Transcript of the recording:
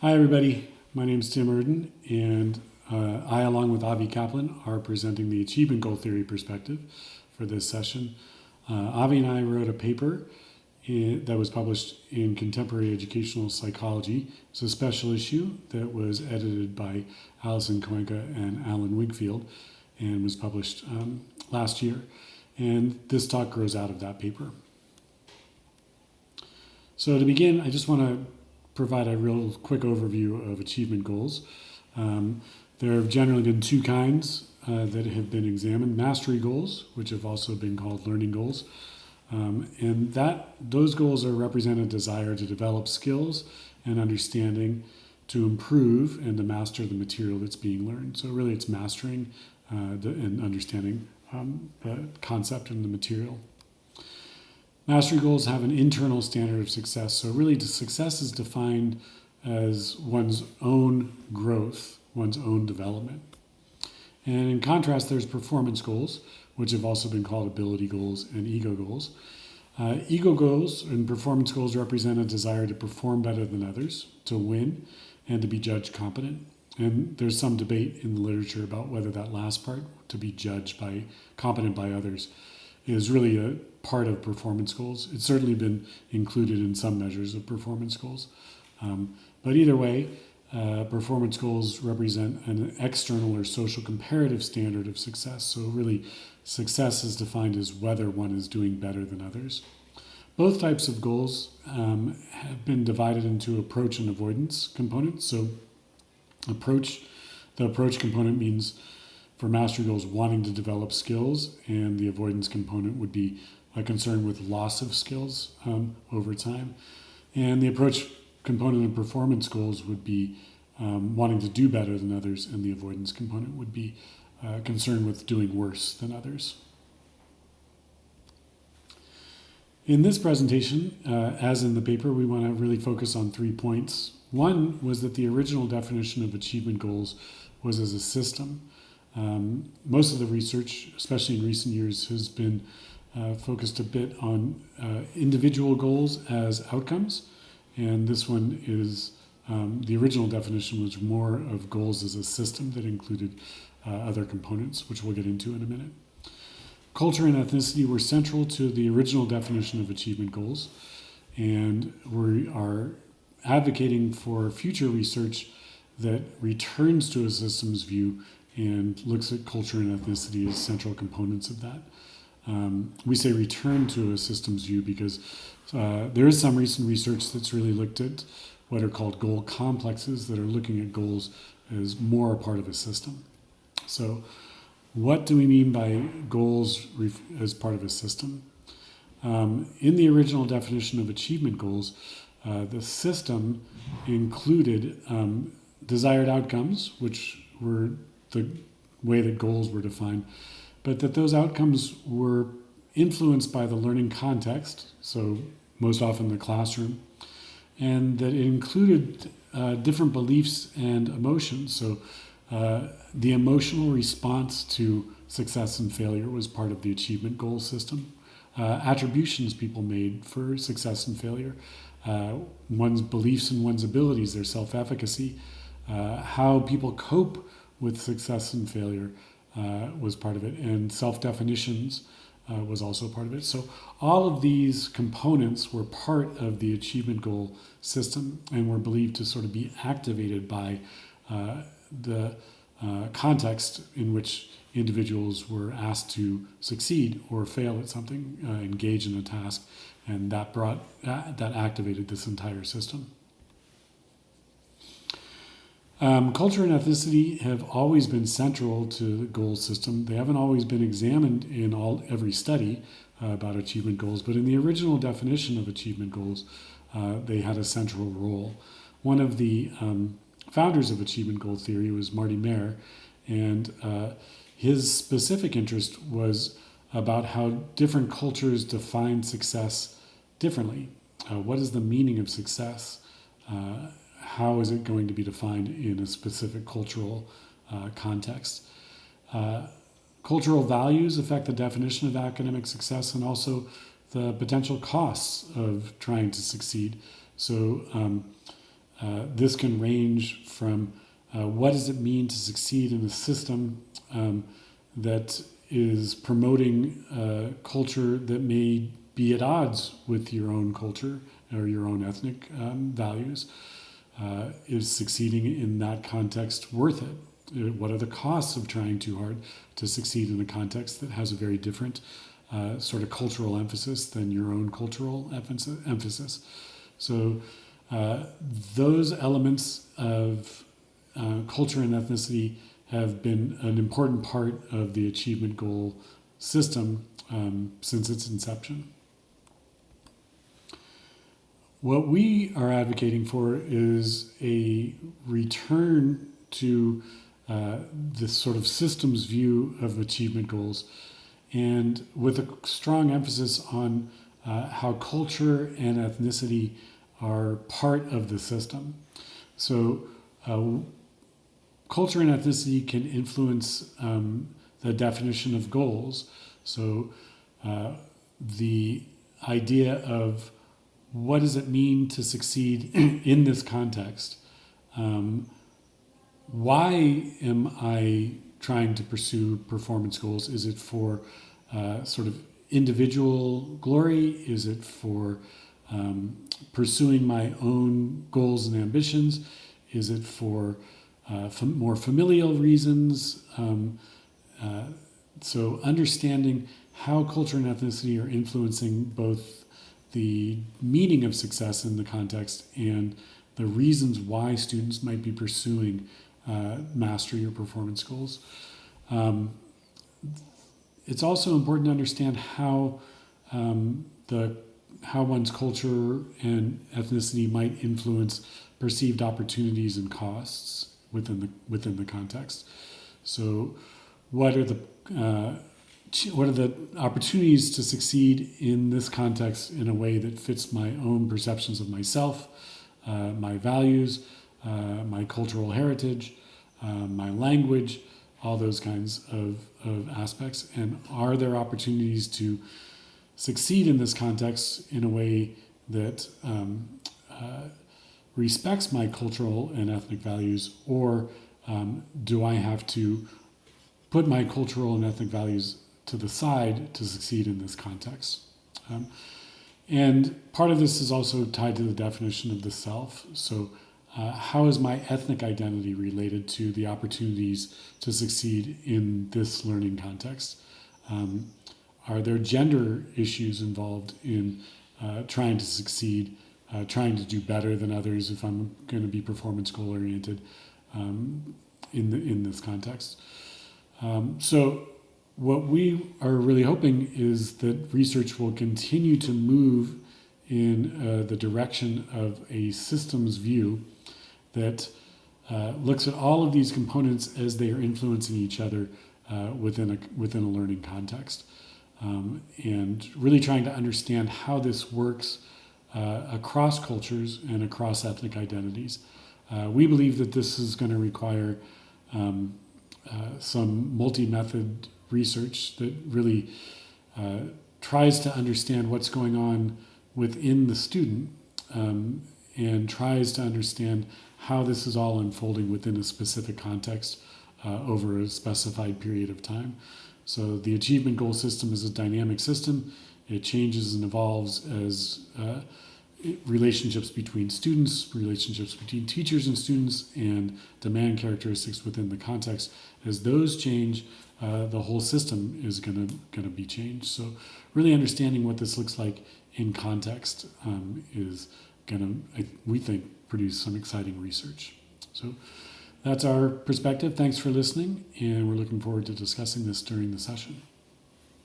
Hi, everybody. My name is Tim Erden, and I, along with Avi Kaplan, are presenting the Achievement Goal Theory perspective for this session. Avi and I wrote a paper that was published in Contemporary Educational Psychology. It's a special issue that was edited by Alison Koenka and Alan Wigfield and was published last year. And this talk grows out of that paper. So to begin, I just want to provide a real quick overview of achievement goals. There have generally been two kinds that have been examined: mastery goals, which have also been called learning goals. And those goals are represent a desire to develop skills and understanding to improve and to master the material that's being learned. So really it's mastering and understanding the concept and the material. Mastery goals have an internal standard of success. So really success is defined as one's own growth, one's own development. And in contrast, there's performance goals, which have also been called ability goals and ego goals. Ego goals and performance goals represent a desire to perform better than others, to win, and to be judged competent. And there's some debate in the literature about whether that last part, to be judged competent by others, is really a part of performance goals. It's certainly been included in some measures of performance goals. But either way, performance goals represent an external or social comparative standard of success. So really, success is defined as whether one is doing better than others. Both types of goals have been divided into approach and avoidance components. So the approach component means for mastery goals wanting to develop skills, and the avoidance component would be a concern with loss of skills over time. And the approach component of performance goals would be wanting to do better than others, and the avoidance component would be concerned with doing worse than others. In this presentation, as in the paper, we want to really focus on 3 points. One was that the original definition of achievement goals was as a system. Most of the research, especially in recent years, has been focused a bit on individual goals as outcomes. And this one is, the original definition was more of goals as a system that included other components, which we'll get into in a minute. Culture and ethnicity were central to the original definition of achievement goals, and we are advocating for future research that returns to a systems view and looks at culture and ethnicity as central components of that. We say return to a systems view because there is some recent research that's really looked at what are called goal complexes that are looking at goals as more a part of a system. So what do we mean by goals as part of a system? In the original definition of achievement goals, the system included desired outcomes, which were the way that goals were defined, but that those outcomes were influenced by the learning context, so most often the classroom, and that it included different beliefs and emotions. So the emotional response to success and failure was part of the achievement goal system. Attributions people made for success and failure, one's beliefs and one's abilities, their self-efficacy, how people cope with success and failure was part of it, and self-definitions was also part of it. So all of these components were part of the achievement goal system and were believed to sort of be activated by the context in which individuals were asked to succeed or fail at something, engage in a task, and that activated this entire system. Culture and ethnicity have always been central to the goal system. They haven't always been examined in every study about achievement goals, but in the original definition of achievement goals, they had a central role. One of the founders of achievement goal theory was Marty Mayer, and his specific interest was about how different cultures define success differently. What is the meaning of success? How is it going to be defined in a specific cultural context? Cultural values affect the definition of academic success and also the potential costs of trying to succeed. So This can range from what does it mean to succeed in a system that is promoting a culture that may be at odds with your own culture or your own ethnic values. Is succeeding in that context worth it? What are the costs of trying too hard to succeed in a context that has a very different sort of cultural emphasis than your own cultural emphasis? So those elements of culture and ethnicity have been an important part of the achievement goal system since its inception. What we are advocating for is a return to this sort of systems view of achievement goals, and with a strong emphasis on how culture and ethnicity are part of the system. So culture and ethnicity can influence the definition of goals. So the idea of what does it mean to succeed in this context? Why am I trying to pursue performance goals? Is it for sort of individual glory? Is it for pursuing my own goals and ambitions? Is it for more familial reasons? So understanding how culture and ethnicity are influencing both the meaning of success in the context and the reasons why students might be pursuing mastery or performance goals. It's also important to understand how one's culture and ethnicity might influence perceived opportunities and costs within the context. So, what are the opportunities to succeed in this context in a way that fits my own perceptions of myself, my values, my cultural heritage, my language, all those kinds of aspects? And are there opportunities to succeed in this context in a way that respects my cultural and ethnic values, or do I have to put my cultural and ethnic values to the side to succeed in this context? And part of this is also tied to the definition of the self. So how is my ethnic identity related to the opportunities to succeed in this learning context? Are there gender issues involved in trying to succeed, trying to do better than others if I'm going to be performance goal oriented in this context? So what we are really hoping is that research will continue to move in the direction of a systems view that looks at all of these components as they are influencing each other within a learning context, and really trying to understand how this works across cultures and across ethnic identities. We believe that this is going to require some multi-method research that really tries to understand what's going on within the student, and tries to understand how this is all unfolding within a specific context over a specified period of time. So the achievement goal system is a dynamic system. It changes and evolves as relationships between students, relationships between teachers and students, and demand characteristics within the context. As those change, the whole system is going to be changed. So really understanding what this looks like in context is going to, we think, produce some exciting research. So that's our perspective. Thanks for listening, and we're looking forward to discussing this during the session.